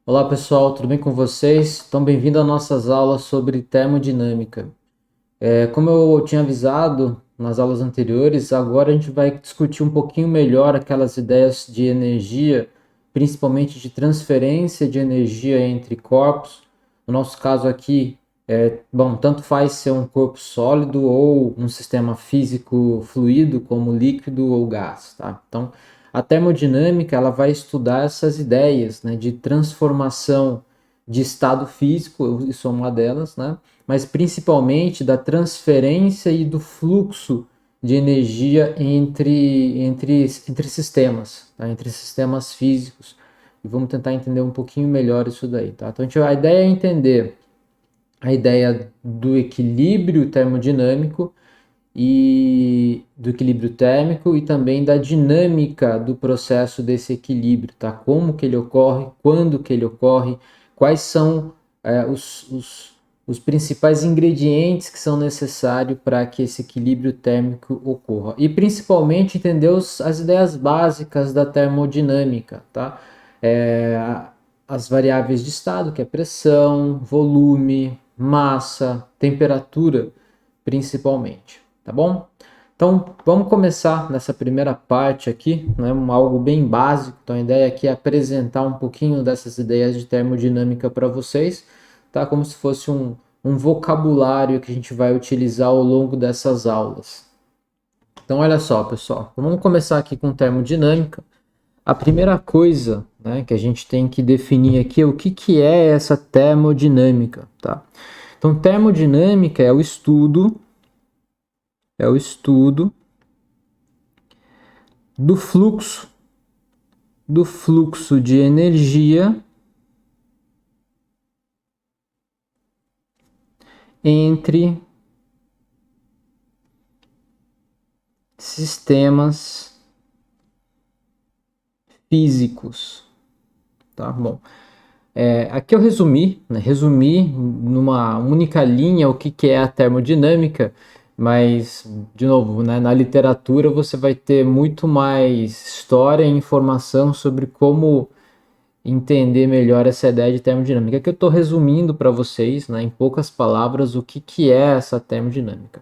Olá pessoal, tudo bem com vocês? Então, bem-vindo às nossas aulas sobre termodinâmica. Como eu tinha avisado nas aulas anteriores, agora a gente vai discutir um pouquinho melhor aquelas ideias de energia, principalmente de transferência de energia entre corpos. No nosso caso aqui, tanto faz ser um corpo sólido ou um sistema físico fluido, como líquido ou gás, tá? Então, a termodinâmica ela vai estudar essas ideias, né, de transformação de estado físico, isso é uma delas, né? Mas principalmente da transferência e do fluxo de energia entre sistemas, tá? Entre sistemas físicos. E vamos tentar entender um pouquinho melhor isso daí, tá? Então a ideia é entender a ideia do equilíbrio termodinâmico e do equilíbrio térmico e também da dinâmica do processo desse equilíbrio, tá? Como que ele ocorre, quando que ele ocorre, quais são os principais ingredientes que são necessários para que esse equilíbrio térmico ocorra. E principalmente entender as ideias básicas da termodinâmica, tá? É, as variáveis de estado, que é pressão, volume, massa, temperatura, principalmente, tá bom? Então, vamos começar nessa primeira parte aqui, né, algo bem básico. Então, a ideia aqui é apresentar um pouquinho dessas ideias de termodinâmica para vocês, tá? Como se fosse um vocabulário que a gente vai utilizar ao longo dessas aulas. Então, olha só, pessoal, vamos começar aqui com termodinâmica. A primeira coisa, né, que a gente tem que definir aqui é o que é essa termodinâmica, tá? Então, termodinâmica é o estudo do fluxo de energia entre sistemas físicos, tá? Bom, aqui eu resumi numa única linha o que é a termodinâmica, mas, de novo, né, na literatura você vai ter muito mais história e informação sobre como entender melhor essa ideia de termodinâmica. Aqui eu estou resumindo para vocês, né, em poucas palavras, o que é essa termodinâmica.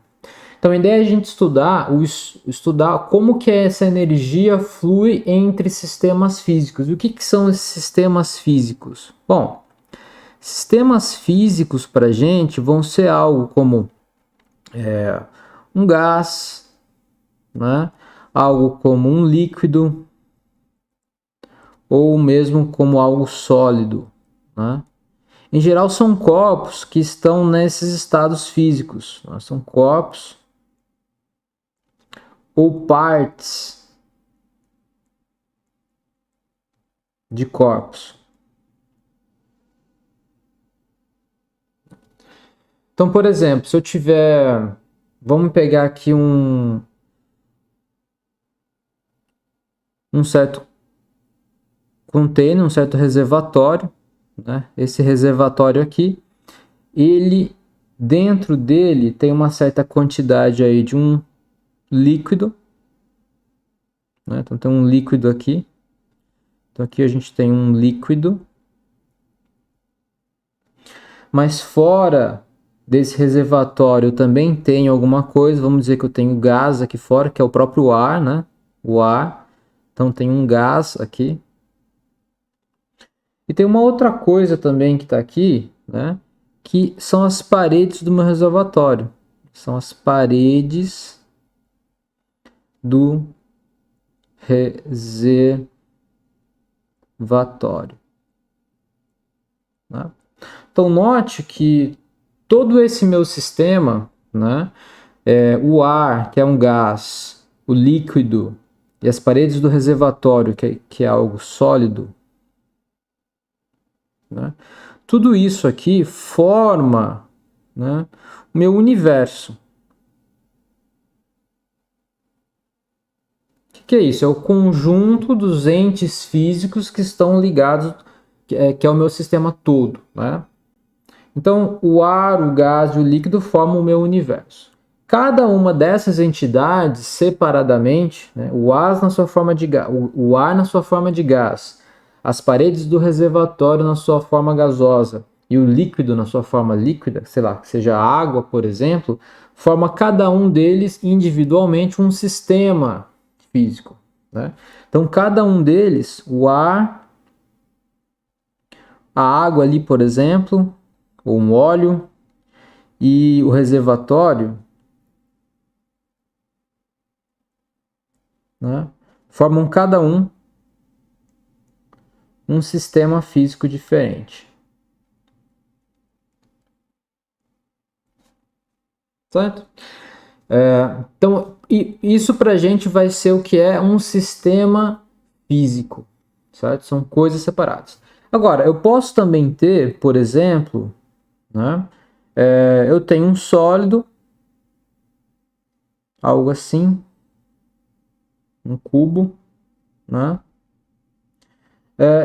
Então a ideia é a gente estudar como que essa energia flui entre sistemas físicos. E o que são esses sistemas físicos? Bom, sistemas físicos para a gente vão ser algo como um gás, né? Algo como um líquido, ou mesmo como algo sólido, né? Em geral, são corpos que estão nesses estados físicos, né? São corpos ou partes de corpos. Então, por exemplo, se eu tiver, vamos pegar aqui um certo container, um certo reservatório, né? Esse reservatório aqui, ele dentro dele tem uma certa quantidade aí de um líquido, né? Então tem um líquido aqui. Então aqui a gente tem um líquido, mas fora desse reservatório eu também tenho alguma coisa, vamos dizer que eu tenho gás aqui fora, que é o próprio ar, né? O ar. Então tem um gás aqui. E tem uma outra coisa também que está aqui, né? Que são as paredes do meu reservatório. São as paredes do reservatório, né? Então note que todo esse meu sistema, né? O ar, que é um gás, o líquido e as paredes do reservatório, que é algo sólido, né? Tudo isso aqui forma, né, o meu universo. O que é isso? É o conjunto dos entes físicos que estão ligados, que é o meu sistema todo, né? Então, o ar, o gás e o líquido formam o meu universo. Cada uma dessas entidades, separadamente, né, o ar na sua forma de gás, as paredes do reservatório na sua forma gasosa e o líquido na sua forma líquida, sei lá, que seja água, por exemplo, forma cada um deles individualmente um sistema físico, né? Então, cada um deles, o ar, a água ali, por exemplo, ou um óleo, e o reservatório, né, formam cada um sistema físico diferente. Certo? Então, isso para a gente vai ser o que é um sistema físico, certo? São coisas separadas. Agora, eu posso também ter, por exemplo, né, eu tenho um sólido, algo assim, um cubo, né?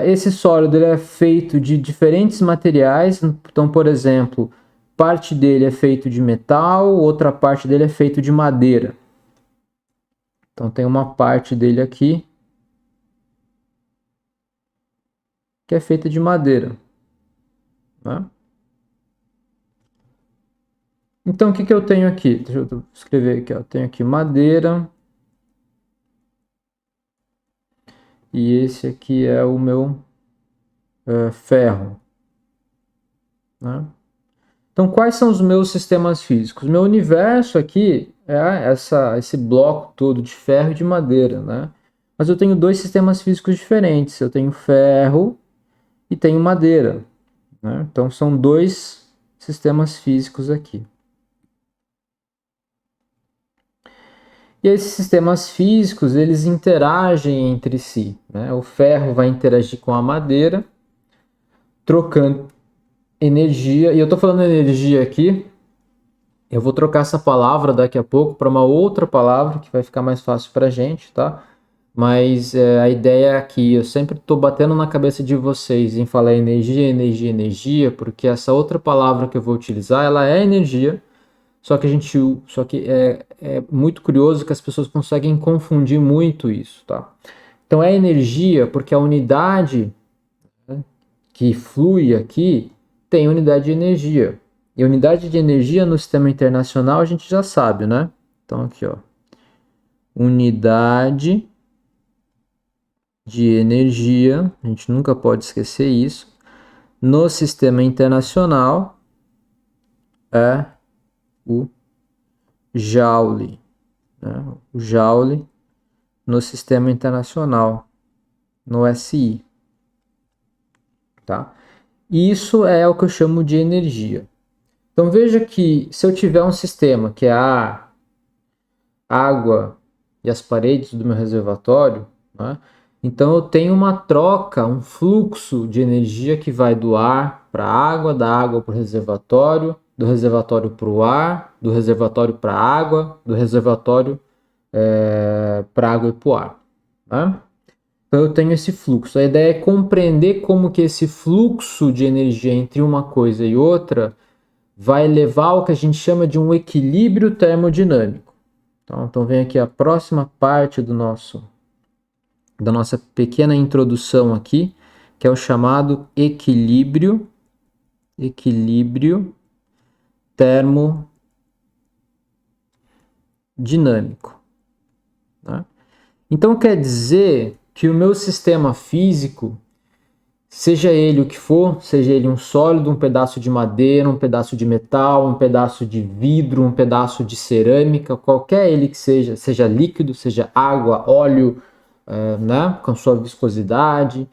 Esse sólido ele é feito de diferentes materiais, então, por exemplo, parte dele é feito de metal, outra parte dele é feito de madeira. Então tem uma parte dele aqui que é feita de madeira, né? Então o que eu tenho aqui? Deixa eu escrever aqui, ó. Eu tenho aqui madeira e esse aqui é o meu ferro, né? Então, quais são os meus sistemas físicos? Meu universo aqui é esse bloco todo de ferro e de madeira, né? Mas eu tenho dois sistemas físicos diferentes. Eu tenho ferro e tenho madeira, né? Então, são dois sistemas físicos aqui. E esses sistemas físicos, eles interagem entre si, né? O ferro vai interagir com a madeira, trocando energia. E eu estou falando energia aqui, eu vou trocar essa palavra daqui a pouco para uma outra palavra que vai ficar mais fácil para a gente, tá? Mas a ideia é que eu sempre estou batendo na cabeça de vocês em falar energia, energia, energia, porque essa outra palavra que eu vou utilizar, ela é energia, só que é muito curioso que as pessoas conseguem confundir muito isso, tá? Então é energia porque a unidade, né, que flui aqui tem unidade de energia. E unidade de energia no sistema internacional a gente já sabe, né? Então aqui, ó. Unidade de energia, a gente nunca pode esquecer isso. No sistema internacional é o Joule, né? O Joule no sistema internacional, no SI, tá? Isso é o que eu chamo de energia. Então veja que se eu tiver um sistema que é ar, água e as paredes do meu reservatório, né? Então eu tenho uma troca, um fluxo de energia que vai do ar para a água, da água para o reservatório, do reservatório para o ar, do reservatório para a água, do reservatório para a água e para o ar, né? Então eu tenho esse fluxo. A ideia é compreender como que esse fluxo de energia entre uma coisa e outra vai levar ao que a gente chama de um equilíbrio termodinâmico. Então vem aqui a próxima parte da nossa pequena introdução aqui, que é o chamado equilíbrio termodinâmico, né? Então quer dizer que o meu sistema físico, seja ele o que for, seja ele um sólido, um pedaço de madeira, um pedaço de metal, um pedaço de vidro, um pedaço de cerâmica, qualquer ele que seja líquido, seja água, óleo, né, com sua viscosidade,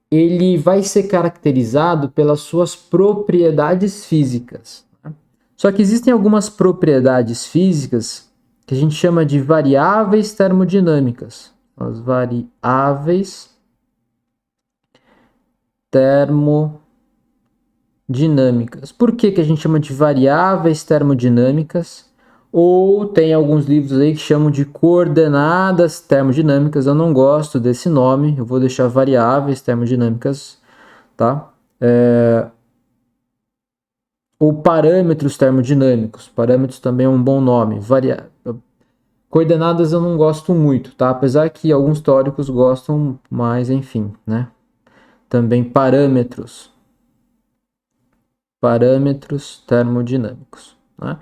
ele vai ser caracterizado pelas suas propriedades físicas, né? Só que existem algumas propriedades físicas que a gente chama de variáveis termodinâmicas. As variáveis termodinâmicas. Por que a gente chama de variáveis termodinâmicas? Ou tem alguns livros aí que chamam de coordenadas termodinâmicas. Eu não gosto desse nome, eu vou deixar variáveis termodinâmicas, tá? Ou parâmetros termodinâmicos. Parâmetros também é um bom nome. Coordenadas eu não gosto muito, tá? Apesar que alguns teóricos gostam, mas enfim, né? também parâmetros termodinâmicos, né?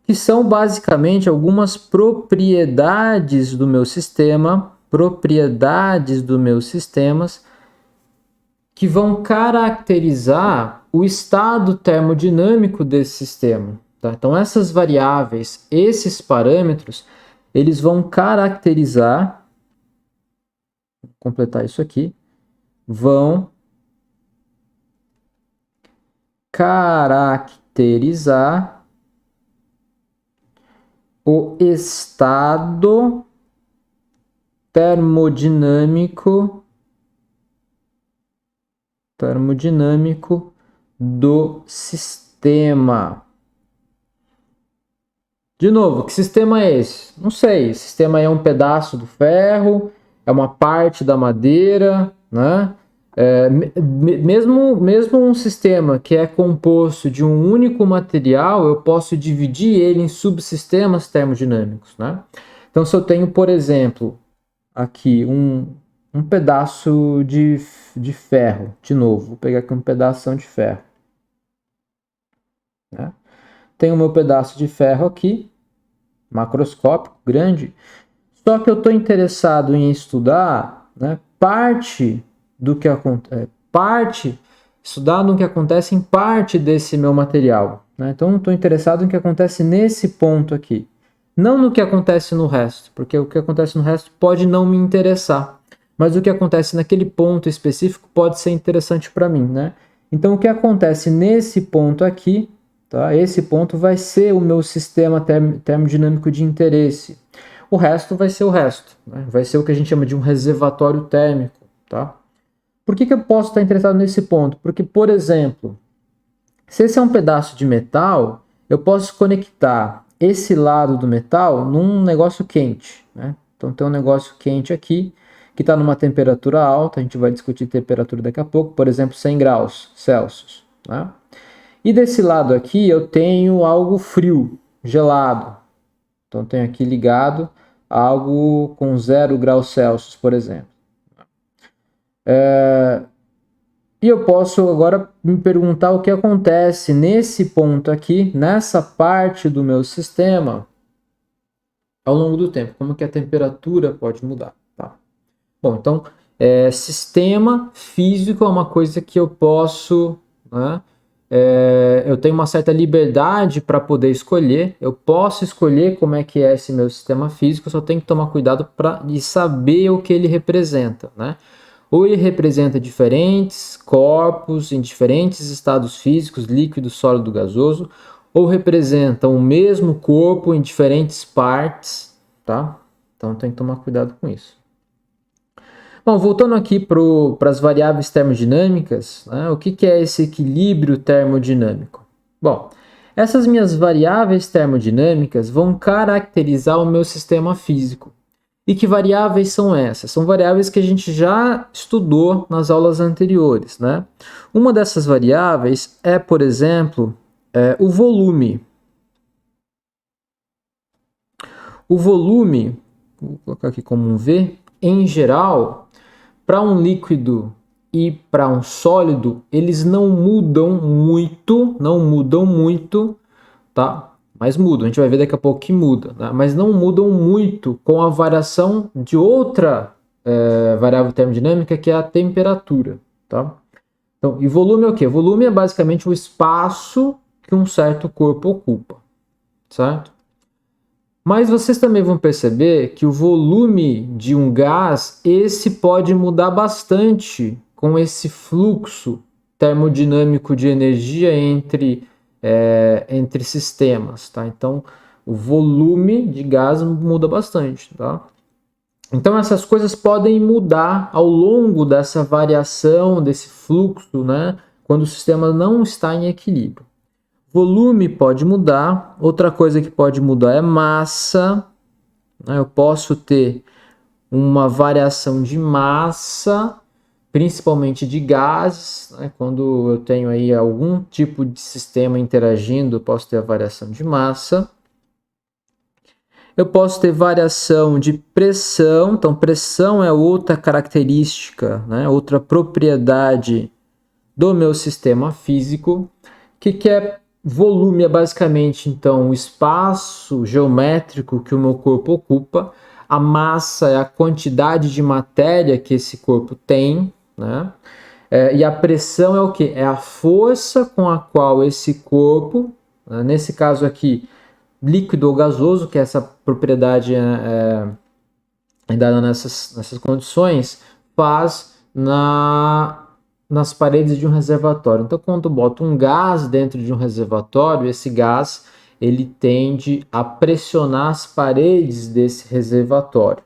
Que são basicamente algumas propriedades do meu sistema, que vão caracterizar o estado termodinâmico desse sistema. Tá? Então, essas variáveis, esses parâmetros, eles vão caracterizar, vou completar isso aqui, vão caracterizar o estado termodinâmico do sistema. De novo, que sistema é esse? Não sei. Esse sistema é um pedaço do ferro, é uma parte da madeira, né? Mesmo um sistema que é composto de um único material, eu posso dividir ele em subsistemas termodinâmicos, né? Então, se eu tenho, por exemplo, aqui um pedaço de ferro, de novo, vou pegar aqui um pedaço de ferro, né? Tenho o meu pedaço de ferro aqui, macroscópico, grande, só que eu estou interessado em estudar, né, estudar no que acontece em parte desse meu material, né? Então, estou interessado no que acontece nesse ponto aqui, não no que acontece no resto, porque o que acontece no resto pode não me interessar, mas o que acontece naquele ponto específico pode ser interessante para mim, né? Então, o que acontece nesse ponto aqui, tá? Esse ponto vai ser o meu sistema termodinâmico de interesse. O resto vai ser o resto, né? Vai ser o que a gente chama de um reservatório térmico, tá? Por que eu posso estar interessado nesse ponto? Porque, por exemplo, se esse é um pedaço de metal, eu posso conectar esse lado do metal num negócio quente, né? Então tem um negócio quente aqui, que está numa temperatura alta, a gente vai discutir temperatura daqui a pouco, por exemplo, 100 graus Celsius, né? E desse lado aqui eu tenho algo frio, gelado. Então tenho aqui ligado algo com 0 graus Celsius, por exemplo. E eu posso agora me perguntar o que acontece nesse ponto aqui, nessa parte do meu sistema, ao longo do tempo, como que a temperatura pode mudar, tá? Bom, então, sistema físico é uma coisa que eu posso, né, eu tenho uma certa liberdade para poder escolher, eu posso escolher como é que é esse meu sistema físico, só tenho que tomar cuidado para saber o que ele representa, né? Ou ele representa diferentes corpos em diferentes estados físicos, líquido, sólido, gasoso, ou representa o mesmo corpo em diferentes partes, tá? Então tem que tomar cuidado com isso. Bom, voltando aqui para as variáveis termodinâmicas, né, o que é esse equilíbrio termodinâmico? Bom, essas minhas variáveis termodinâmicas vão caracterizar o meu sistema físico. E que variáveis são essas? São variáveis que a gente já estudou nas aulas anteriores, né? Uma dessas variáveis é, por exemplo, o volume. O volume, vou colocar aqui como um V, em geral, para um líquido e para um sólido, eles não mudam muito, tá? Mas mudam, a gente vai ver daqui a pouco que muda, né? Mas não mudam muito com a variação de outra variável termodinâmica, que é a temperatura, tá? Então, e volume é o quê? Volume é basicamente o espaço que um certo corpo ocupa, certo? Mas vocês também vão perceber que o volume de um gás, esse pode mudar bastante com esse fluxo termodinâmico de energia entre sistemas, tá? Então, o volume de gás muda bastante, tá? Então, essas coisas podem mudar ao longo dessa variação, desse fluxo, né? Quando o sistema não está em equilíbrio. Volume pode mudar. Outra coisa que pode mudar é massa, né? Eu posso ter uma variação de massa, principalmente de gases, né? Quando eu tenho aí algum tipo de sistema interagindo, eu posso ter a variação de massa. Eu posso ter variação de pressão, então pressão é outra característica, né? Outra propriedade do meu sistema físico. O que é volume? É basicamente então o espaço geométrico que o meu corpo ocupa. A massa é a quantidade de matéria que esse corpo tem, né? E a pressão é o que? É a força com a qual esse corpo, né, nesse caso aqui, líquido ou gasoso, que é essa propriedade dada nessas condições, faz nas paredes de um reservatório. Então, quando eu boto um gás dentro de um reservatório, esse gás ele tende a pressionar as paredes desse reservatório,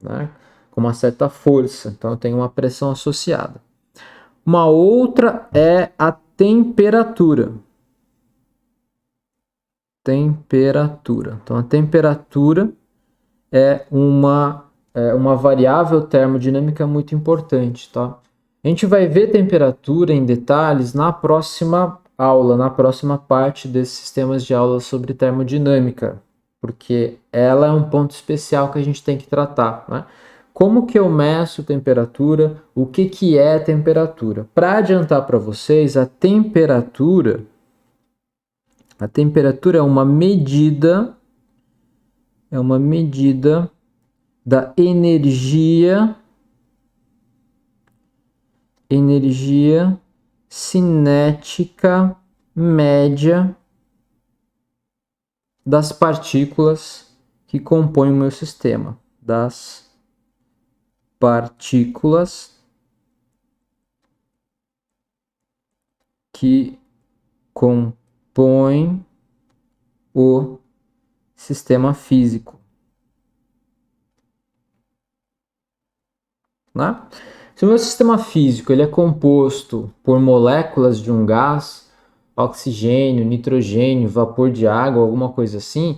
né, com uma certa força. Então, tem uma pressão associada. Uma outra é a temperatura. Temperatura. Então, a temperatura é uma variável termodinâmica muito importante, tá? A gente vai ver temperatura em detalhes na próxima aula, na próxima parte desses sistemas de aula sobre termodinâmica, porque ela é um ponto especial que a gente tem que tratar, né? Como que eu meço temperatura? O que é temperatura? Para adiantar para vocês, a temperatura é uma medida da energia cinética média das partículas que compõem o meu sistema. Das partículas que compõem o sistema físico. Né? Se o meu sistema físico ele é composto por moléculas de um gás, oxigênio, nitrogênio, vapor de água, alguma coisa assim,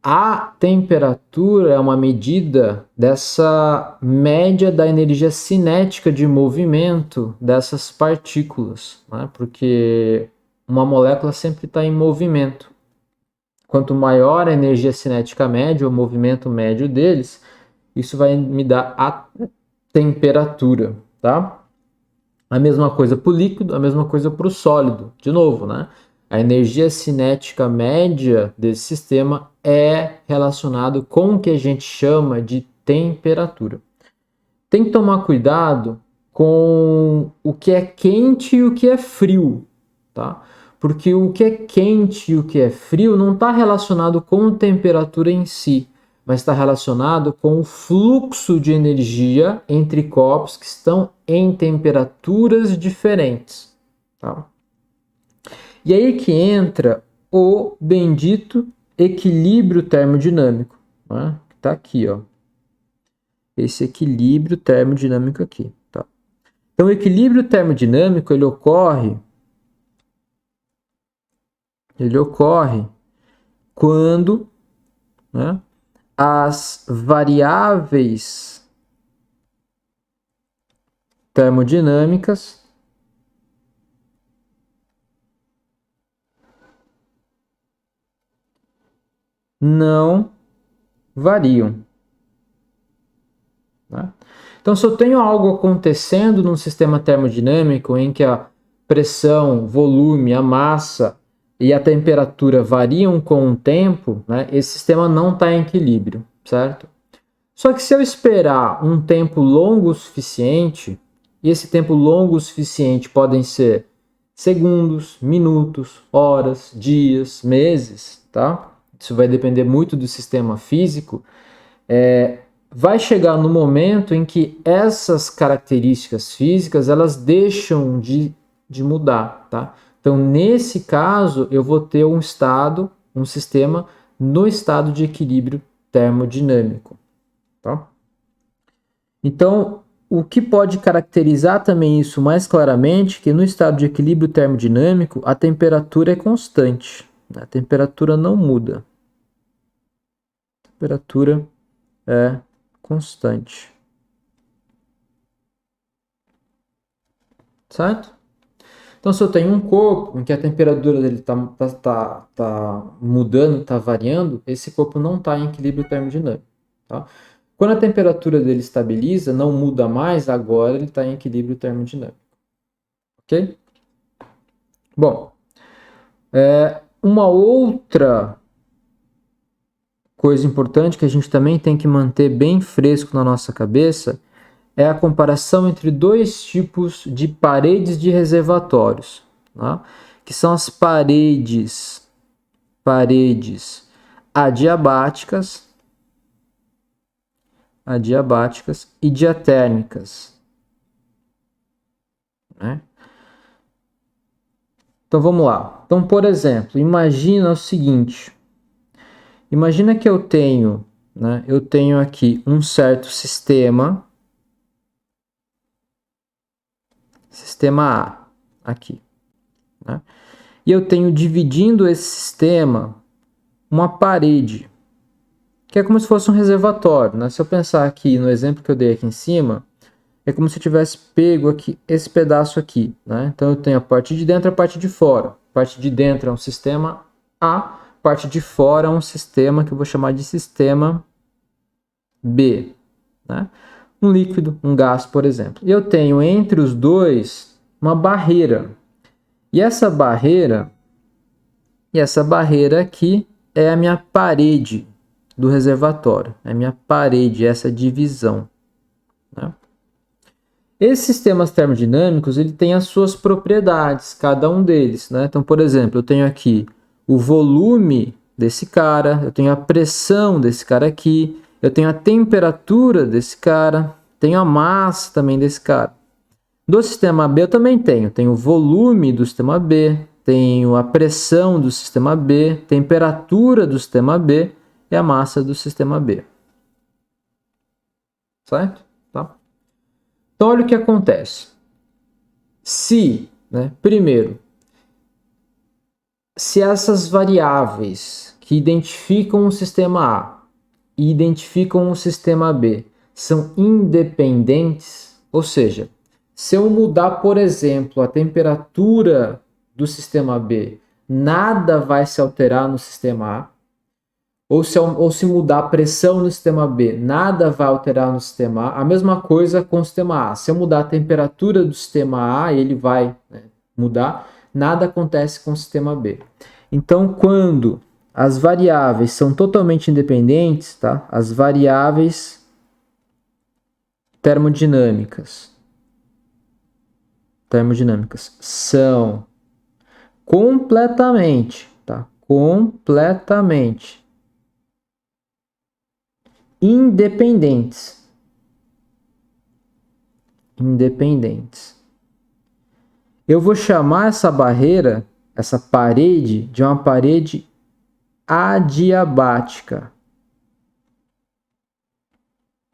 a temperatura é uma medida dessa média da energia cinética de movimento dessas partículas, né? Porque uma molécula sempre está em movimento. Quanto maior a energia cinética média, o movimento médio deles, isso vai me dar a temperatura, tá? A mesma coisa para o líquido, a mesma coisa para o sólido. De novo, né? A energia cinética média desse sistema é relacionado com o que a gente chama de temperatura. Tem que tomar cuidado com o que é quente e o que é frio, tá? Porque o que é quente e o que é frio não está relacionado com a temperatura em si, mas está relacionado com o fluxo de energia entre corpos que estão em temperaturas diferentes. Tá? E aí que entra o bendito equilíbrio termodinâmico, né? Que está aqui, ó. Esse equilíbrio termodinâmico aqui. Tá? Então, o equilíbrio termodinâmico ele ocorre quando, né, as variáveis termodinâmicas não variam. Né? Então, se eu tenho algo acontecendo num sistema termodinâmico em que a pressão, volume, a massa e a temperatura variam com o tempo, né, esse sistema não está em equilíbrio, certo? Só que se eu esperar um tempo longo o suficiente, e esse tempo longo o suficiente podem ser segundos, minutos, horas, dias, meses, tá? Isso vai depender muito do sistema físico. Vai chegar no momento em que essas características físicas elas deixam de mudar, tá? Então, nesse caso, eu vou ter um sistema no estado de equilíbrio termodinâmico. Tá? Então, o que pode caracterizar também isso mais claramente é que no estado de equilíbrio termodinâmico a temperatura é constante, né? A temperatura não muda. A temperatura é constante. Certo? Então, se eu tenho um corpo em que a temperatura dele tá mudando, está variando, esse corpo não está em equilíbrio termodinâmico. Tá? Quando a temperatura dele estabiliza, não muda mais, agora ele está em equilíbrio termodinâmico. Ok? Bom, uma outra coisa importante que a gente também tem que manter bem fresco na nossa cabeça é a comparação entre dois tipos de paredes de reservatórios, tá? Que são as paredes adiabáticas e diatérmicas, né? Então vamos lá. Então, por exemplo, imagina o seguinte: imagina que eu tenho aqui um certo sistema A aqui, né? E eu tenho dividindo esse sistema uma parede, que é como se fosse um reservatório, né? Se eu pensar aqui no exemplo que eu dei aqui em cima, é como se eu tivesse pego aqui esse pedaço aqui, né? Então eu tenho a parte de dentro e a parte de fora. A parte de dentro é um sistema A, a parte de fora é um sistema que eu vou chamar de sistema B, né? Um líquido, um gás, por exemplo. E eu tenho entre os dois uma barreira. E essa barreira aqui é a minha parede do reservatório. É a minha parede, essa divisão, né? Esses sistemas termodinâmicos, ele tem as suas propriedades, cada um deles, né? Então, por exemplo, eu tenho aqui o volume desse cara, eu tenho a pressão desse cara aqui, eu tenho a temperatura desse cara, tenho a massa também desse cara. Do sistema B eu também tenho o volume do sistema B, tenho a pressão do sistema B, temperatura do sistema B e a massa do sistema B. Certo? Tá? Então, olha o que acontece. Primeiro, se essas variáveis que identificam o sistema A e identificam o sistema B são independentes, ou seja, se eu mudar, por exemplo, a temperatura do sistema B, nada vai se alterar no sistema A, ou se mudar a pressão no sistema B, nada vai alterar no sistema A. A mesma coisa com o sistema A. Se eu mudar a temperatura do sistema A, ele vai, né, mudar. Nada acontece com o sistema B. Então, quando as variáveis são totalmente independentes, tá? As variáveis termodinâmicas são completamente independentes. Eu vou chamar essa barreira, essa parede, de uma parede adiabática.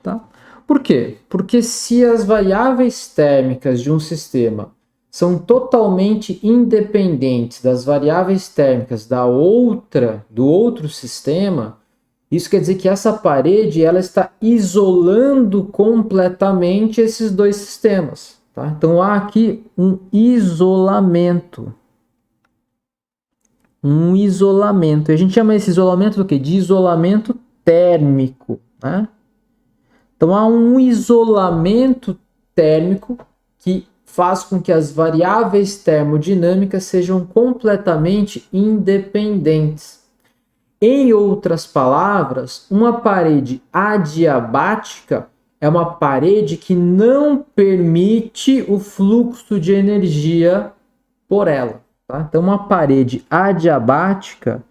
Tá? Por quê? Porque se as variáveis térmicas de um sistema são totalmente independentes das variáveis térmicas do outro sistema, isso quer dizer que essa parede ela está isolando completamente esses dois sistemas. Tá? Então há aqui um isolamento. E a gente chama esse isolamento do quê? De isolamento térmico. Né? Então há um isolamento térmico que faz com que as variáveis termodinâmicas sejam completamente independentes. Em outras palavras, uma parede adiabática é uma parede que não permite o fluxo de energia por ela. Tá? Então, uma parede adiabática,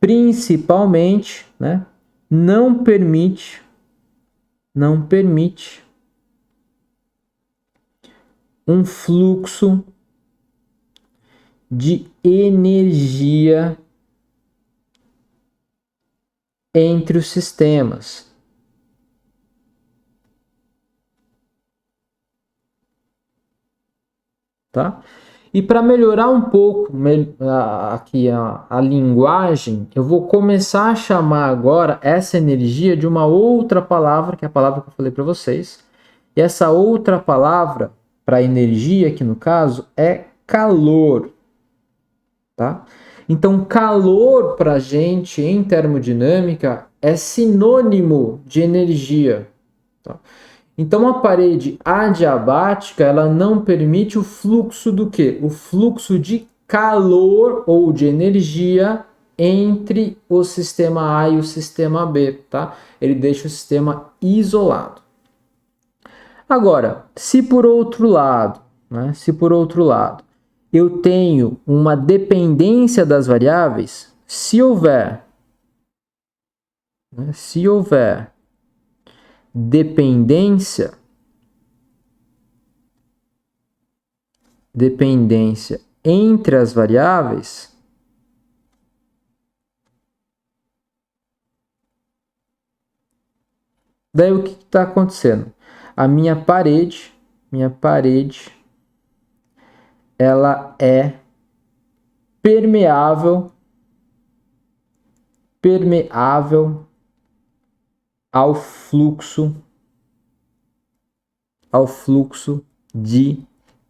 principalmente, né, não permite um fluxo de energia entre os sistemas. Tá? E para melhorar um pouco aqui a linguagem, eu vou começar a chamar agora essa energia de uma outra palavra, que é a palavra que eu falei para vocês. E essa outra palavra para energia, aqui no caso, é calor. Tá? Então, calor para a gente em termodinâmica é sinônimo de energia. Tá? Então, a parede adiabática ela não permite o fluxo do quê? O fluxo de calor ou de energia entre o sistema A e o sistema B. Tá? Ele deixa o sistema isolado. Agora, se por outro lado, eu tenho uma dependência das variáveis, se houver dependência entre as variáveis, daí o que está acontecendo? A minha parede, ela é permeável ao fluxo de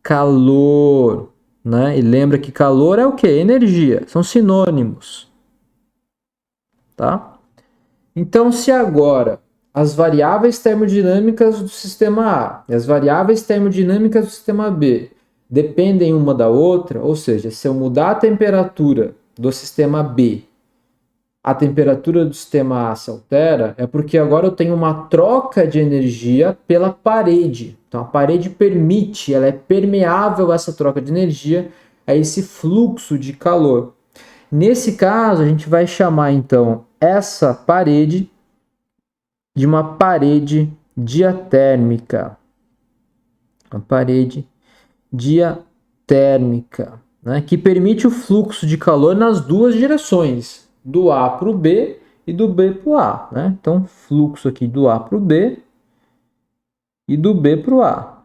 calor, né? E lembra que calor é o quê? Energia, são sinônimos, tá? Então, se agora as variáveis termodinâmicas do sistema A e as variáveis termodinâmicas do sistema B dependem uma da outra, ou seja, se eu mudar a temperatura do sistema B, a temperatura do sistema A se altera, é porque agora eu tenho uma troca de energia pela parede. Então a parede permite, ela é permeável a essa troca de energia, a esse fluxo de calor. Nesse caso, a gente vai chamar então essa parede de uma parede diatérmica. Uma parede diatérmica, né, que permite o fluxo de calor nas duas direções, do A para o B e do B para o A. Né? Então, fluxo aqui do A para o B e do B para o A.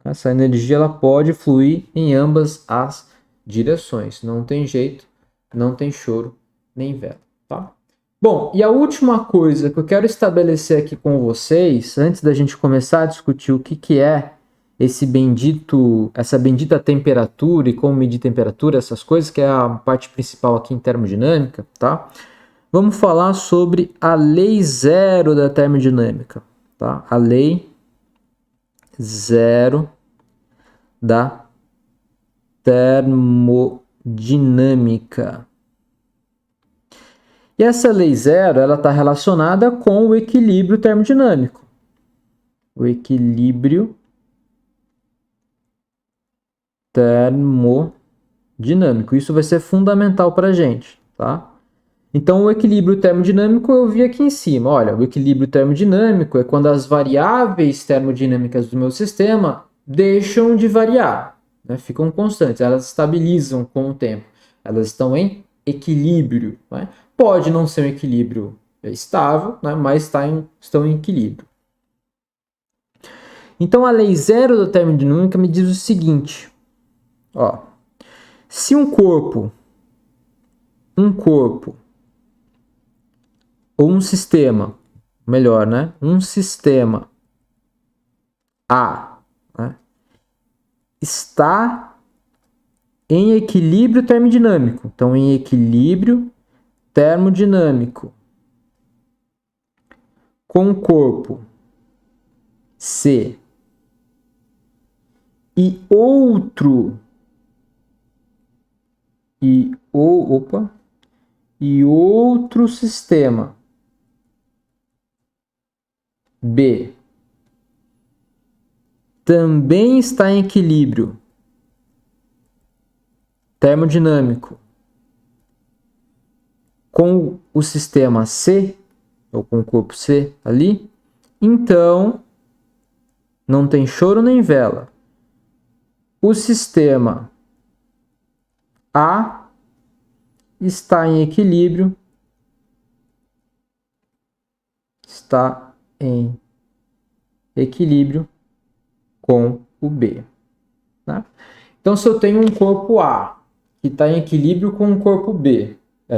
Essa energia ela pode fluir em ambas as direções. Não tem jeito, não tem choro nem vela. Tá? Bom, e a última coisa que eu quero estabelecer aqui com vocês, antes da gente começar a discutir o que é essa bendita temperatura e como medir temperatura, essas coisas, que é a parte principal aqui em termodinâmica, tá? Vamos falar sobre a lei zero da termodinâmica, tá? A lei zero da termodinâmica. E essa lei zero, ela está relacionada com o equilíbrio termodinâmico. O equilíbrio termodinâmico. Isso vai ser fundamental para a gente, tá? Então, o equilíbrio termodinâmico eu vi aqui em cima. Olha, o equilíbrio termodinâmico é quando as variáveis termodinâmicas do meu sistema deixam de variar, né? Ficam constantes, elas estabilizam com o tempo. Elas estão em equilíbrio, né? Pode não ser um equilíbrio estável, né? Mas estão em equilíbrio. Então, a lei zero da termodinâmica me diz o seguinte, ó, se um corpo ou um sistema, melhor, né? Um sistema A, né, está em equilíbrio termodinâmico. Então, em equilíbrio termodinâmico com o corpo C e outro sistema B também está em equilíbrio termodinâmico com o sistema C, ou com o corpo C ali, então não tem choro nem vela. O sistema A está em equilíbrio, com o B. Né? Então, se eu tenho um corpo A que está em equilíbrio com o corpo B,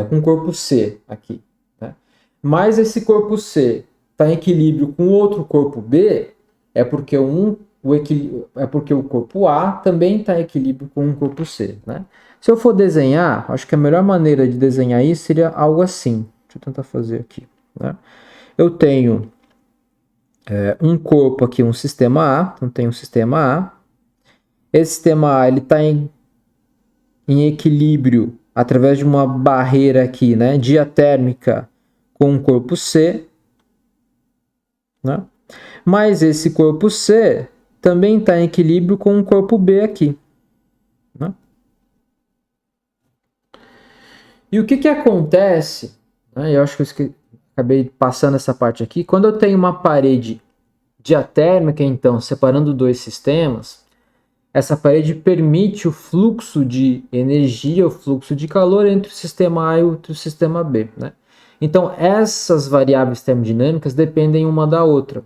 com o corpo C aqui, né? Mas esse corpo C está em equilíbrio com outro corpo B, é porque um é porque o corpo A também está em equilíbrio com o corpo C, né? Se eu for desenhar, acho que a melhor maneira de desenhar isso seria algo assim. Deixa eu tentar fazer aqui, né? Eu tenho um corpo aqui, um sistema A, então tem um sistema A. Esse sistema A ele está em equilíbrio através de uma barreira aqui, né, diatérmica com o corpo C, né? Mas esse corpo C também está em equilíbrio com o corpo B aqui, né? E o que acontece, né, eu acho que eu acabei passando essa parte aqui, quando eu tenho uma parede diatérmica, então, separando dois sistemas, essa parede permite o fluxo de energia, o fluxo de calor entre o sistema A e o sistema B, né? Então, essas variáveis termodinâmicas dependem uma da outra.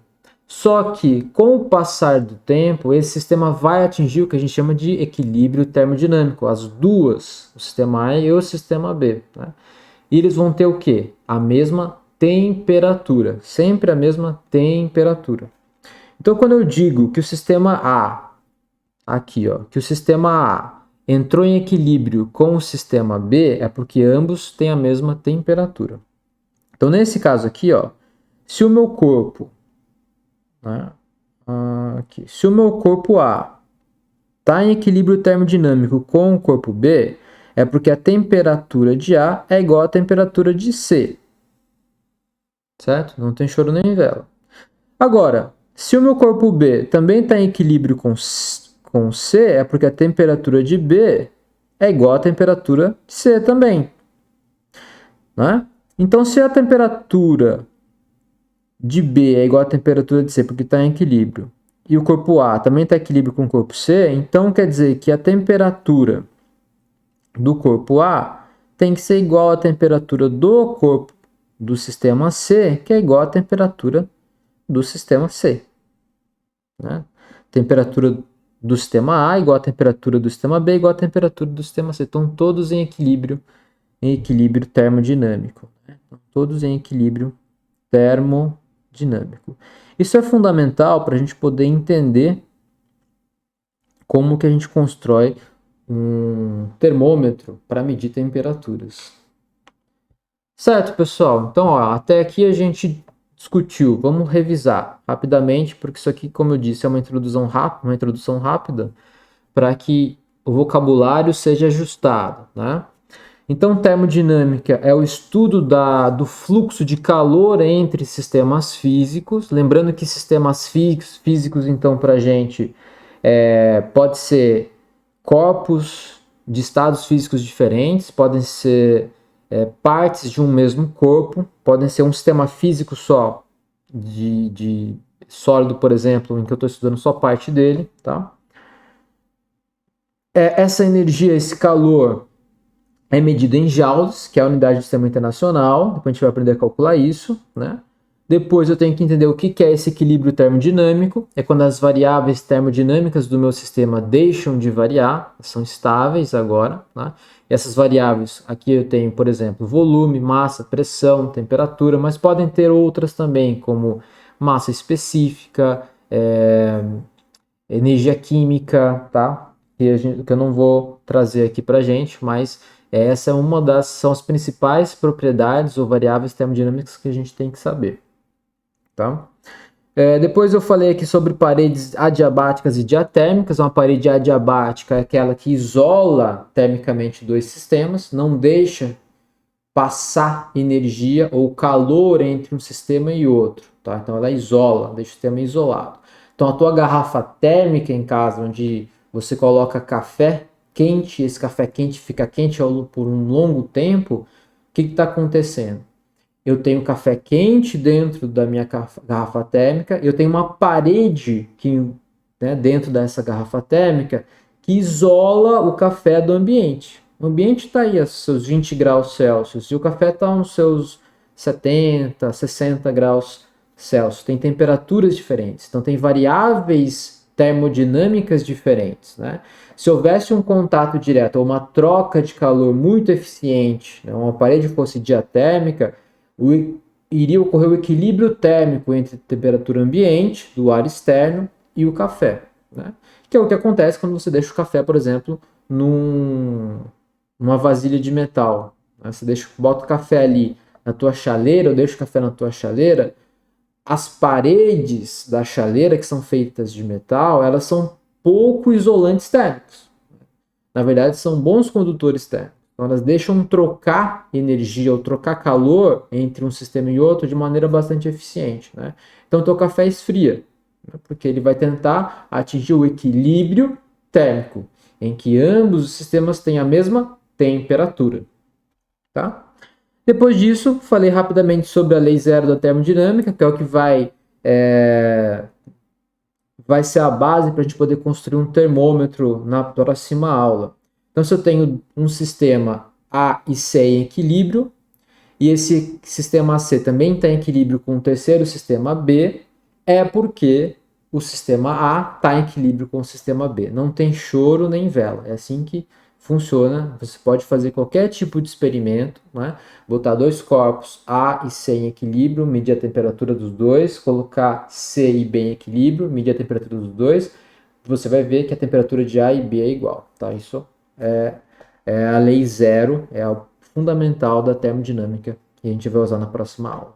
Só que, com o passar do tempo, esse sistema vai atingir o que a gente chama de equilíbrio termodinâmico, as duas, o sistema A e o sistema B, né? E eles vão ter o quê? A mesma temperatura, sempre a mesma temperatura. Então, quando eu digo que o sistema A aqui, ó, que o sistema A entrou em equilíbrio com o sistema B, é porque ambos têm a mesma temperatura. Então, nesse caso aqui, ó, se o meu corpo, né, aqui, se o meu corpo A está em equilíbrio termodinâmico com o corpo B, é porque a temperatura de A é igual à temperatura de C. Certo? Não tem choro nem vela. Agora, se o meu corpo B também está em equilíbrio com C, é porque a temperatura de B é igual à temperatura de C também, né? Então, se a temperatura de B é igual à temperatura de C, porque está em equilíbrio, e o corpo A também está em equilíbrio com o corpo C, então quer dizer que a temperatura do corpo A tem que ser igual à temperatura do corpo do sistema C, que é igual à temperatura do sistema C, né? Temperatura do sistema A igual à temperatura do sistema B igual à temperatura do sistema C. Estão todos em equilíbrio termodinâmico, né? Todos em equilíbrio termodinâmico. Isso é fundamental para a gente poder entender como que a gente constrói um termômetro para medir temperaturas. Certo, pessoal? Então, ó, até aqui a gente discutiu. Vamos revisar rapidamente, porque isso aqui, como eu disse, é uma introdução rápida para que o vocabulário seja ajustado, né? Então, termodinâmica é o estudo do fluxo de calor entre sistemas físicos. Lembrando que sistemas físicos, então, para a gente, pode ser corpos de estados físicos diferentes, podem ser partes de um mesmo corpo, podem ser um sistema físico só, de sólido, por exemplo, em que eu estou estudando só parte dele, tá? Essa energia, esse calor, é medido em joules, que é a unidade do sistema internacional. Depois a gente vai aprender a calcular isso, né? Depois eu tenho que entender o que é esse equilíbrio termodinâmico. É quando as variáveis termodinâmicas do meu sistema deixam de variar, são estáveis agora, né? E essas variáveis, aqui eu tenho, por exemplo, volume, massa, pressão, temperatura, mas podem ter outras também, como massa específica, energia química, tá? Que eu não vou trazer aqui pra gente, mas essa é são as principais propriedades ou variáveis termodinâmicas que a gente tem que saber, tá? Depois eu falei aqui sobre paredes adiabáticas e diatérmicas. Uma parede adiabática é aquela que isola termicamente dois sistemas, não deixa passar energia ou calor entre um sistema e outro, tá? Então ela isola, deixa o sistema isolado. Então a tua garrafa térmica em casa, onde você coloca café quente, esse café quente fica quente por um longo tempo, o que está acontecendo? Eu tenho café quente dentro da minha garrafa térmica, eu tenho uma parede dentro dessa garrafa térmica que isola o café do ambiente. O ambiente está aí a seus 20 graus Celsius e o café está nos seus 70, 60 graus Celsius. Tem temperaturas diferentes, então tem variáveis termodinâmicas diferentes, né? Se houvesse um contato direto ou uma troca de calor muito eficiente, né, uma parede fosse diatérmica, iria ocorrer o equilíbrio térmico entre a temperatura ambiente do ar externo e o café. né? Que é o que acontece quando você deixa o café, por exemplo, numa vasilha de metal, né? Você bota o café ali na tua chaleira, ou deixa o café na tua chaleira, as paredes da chaleira, que são feitas de metal, elas são pouco isolantes térmicos. Na verdade, são bons condutores térmicos. Então, elas deixam trocar energia ou trocar calor entre um sistema e outro de maneira bastante eficiente, né? Então, o teu café esfria, né? Porque ele vai tentar atingir o equilíbrio térmico, em que ambos os sistemas têm a mesma temperatura, tá? Depois disso, falei rapidamente sobre a lei zero da termodinâmica, que é o que vai ser a base para a gente poder construir um termômetro na próxima aula. Então, se eu tenho um sistema A e C em equilíbrio, e esse sistema AC também está em equilíbrio com o terceiro sistema B, é porque o sistema A está em equilíbrio com o sistema B. Não tem choro nem vela. É assim que funciona. Você pode fazer qualquer tipo de experimento, né? Botar dois corpos A e C em equilíbrio, medir a temperatura dos dois, colocar C e B em equilíbrio, medir a temperatura dos dois. Você vai ver que a temperatura de A e B é igual. Tá? Isso é a lei zero, é o fundamental da termodinâmica que a gente vai usar na próxima aula.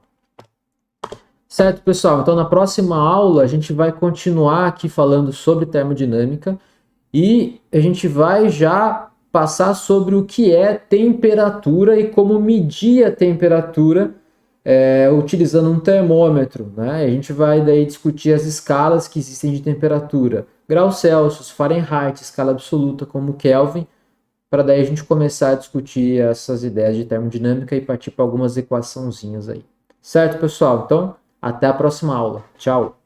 Certo, pessoal? Então, na próxima aula, a gente vai continuar aqui falando sobre termodinâmica e a gente vai já passar sobre o que é temperatura e como medir a temperatura utilizando um termômetro, né? A gente vai daí discutir as escalas que existem de temperatura, graus Celsius, Fahrenheit, escala absoluta como Kelvin, para daí a gente começar a discutir essas ideias de termodinâmica e partir para algumas equaçãozinhas aí. Certo, pessoal? Então, até a próxima aula. Tchau!